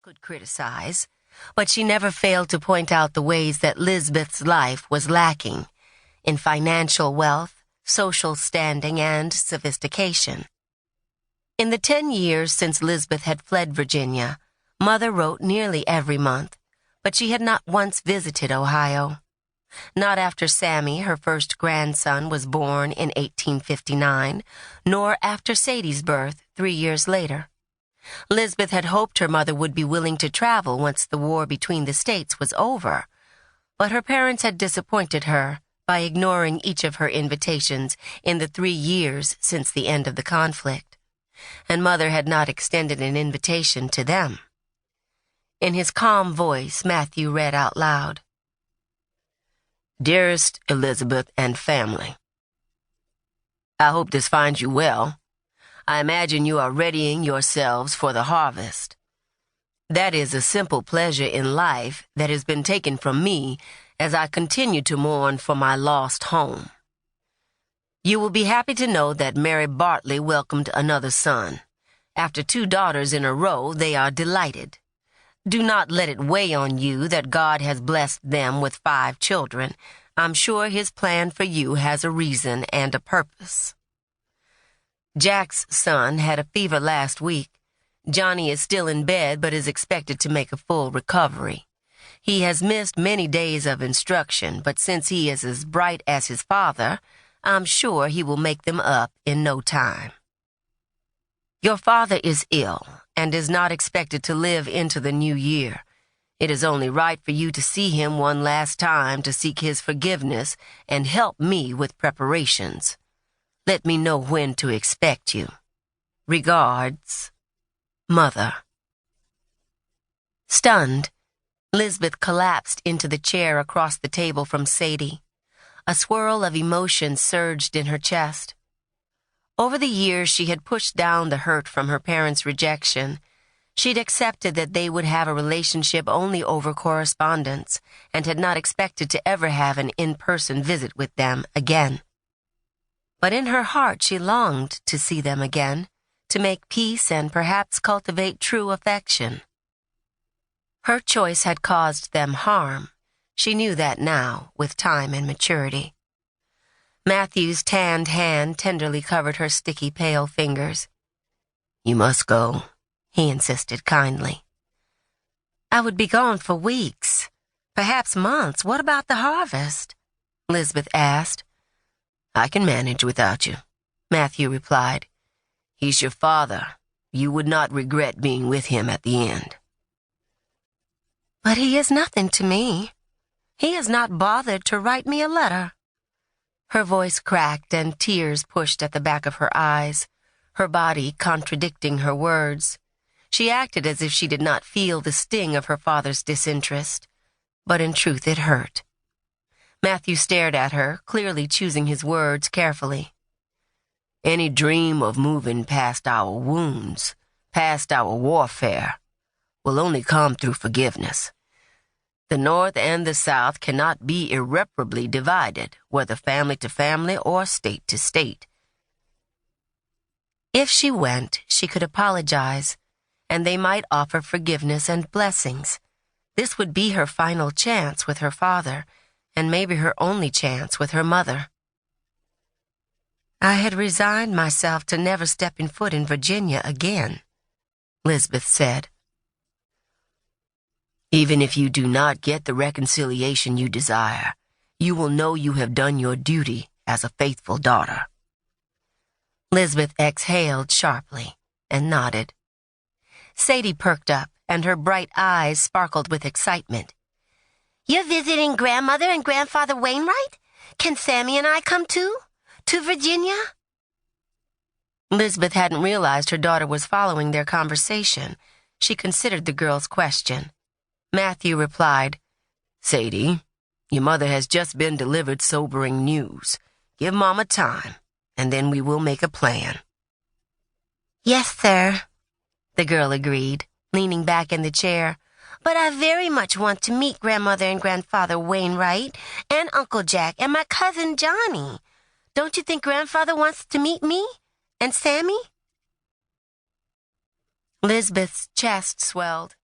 could criticize, but she never failed to point out the ways that Lisbeth's life was lacking in financial wealth, social standing, and sophistication. In the 10 years since Lisbeth had fled Virginia, Mother wrote nearly every month, but she had not once visited Ohio. Not after Sammy, her first grandson, was born in 1859, nor after Sadie's birth 3 years later. Lisbeth had hoped her mother would be willing to travel once the war between the states was over, but her parents had disappointed her by ignoring each of her invitations in the 3 years since the end of the conflict, and Mother had not extended an invitation to them. In his calm voice, Matthew read out loud, "Dearest Elizabeth and family, I hope this finds you well. I imagine you are readying yourselves for the harvest. That is a simple pleasure in life that has been taken from me as I continue to mourn for my lost home. You will be happy to know that Mary Bartley welcomed another son. After 2 daughters in a row, they are delighted. Do not let it weigh on you that God has blessed them with 5 children. I'm sure his plan for you has a reason and a purpose. Jack's son had a fever last week. Johnny is still in bed but is expected to make a full recovery. He has missed many days of instruction, but since he is as bright as his father, I'm sure he will make them up in no time. Your father is ill and is not expected to live into the new year. It is only right for you to see him one last time to seek his forgiveness and help me with preparations. Let me know when to expect you. Regards, Mother." Stunned, Lisbeth collapsed into the chair across the table from Sadie. A swirl of emotion surged in her chest. Over the years, she had pushed down the hurt from her parents' rejection. She'd accepted that they would have a relationship only over correspondence and had not expected to ever have an in-person visit with them again. But in her heart, she longed to see them again, to make peace and perhaps cultivate true affection. Her choice had caused them harm. She knew that now, with time and maturity. Matthew's tanned hand tenderly covered her sticky, pale fingers. "You must go," he insisted kindly. "I would be gone for weeks, perhaps months. What about the harvest?" Lisbeth asked. "I can manage without you," Matthew replied. "He's your father. You would not regret being with him at the end." "But he is nothing to me. He has not bothered to write me a letter." Her voice cracked and tears pushed at the back of her eyes, her body contradicting her words. She acted as if she did not feel the sting of her father's disinterest, but in truth it hurt. Matthew stared at her, clearly choosing his words carefully. "Any dream of moving past our wounds, past our warfare, will only come through forgiveness. The North and the South cannot be irreparably divided, whether family to family or state to state." If she went, she could apologize, and they might offer forgiveness and blessings. This would be her final chance with her father, and maybe her only chance with her mother. "I had resigned myself to never stepping foot in Virginia again," Lisbeth said. "Even if you do not get the reconciliation you desire, you will know you have done your duty as a faithful daughter." Lisbeth exhaled sharply and nodded. Sadie perked up, and her bright eyes sparkled with excitement. "You're visiting Grandmother and Grandfather Wainwright? Can Sammy and I come too? To Virginia?" Lisbeth hadn't realized her daughter was following their conversation. She considered the girl's question. Matthew replied, "Sadie, your mother has just been delivered sobering news. Give Mama time, and then we will make a plan." "Yes, sir," the girl agreed, leaning back in the chair. "But I very much want to meet Grandmother and Grandfather Wainwright and Uncle Jack and my cousin Johnny. Don't you think Grandfather wants to meet me and Sammy?" Lisbeth's chest swelled.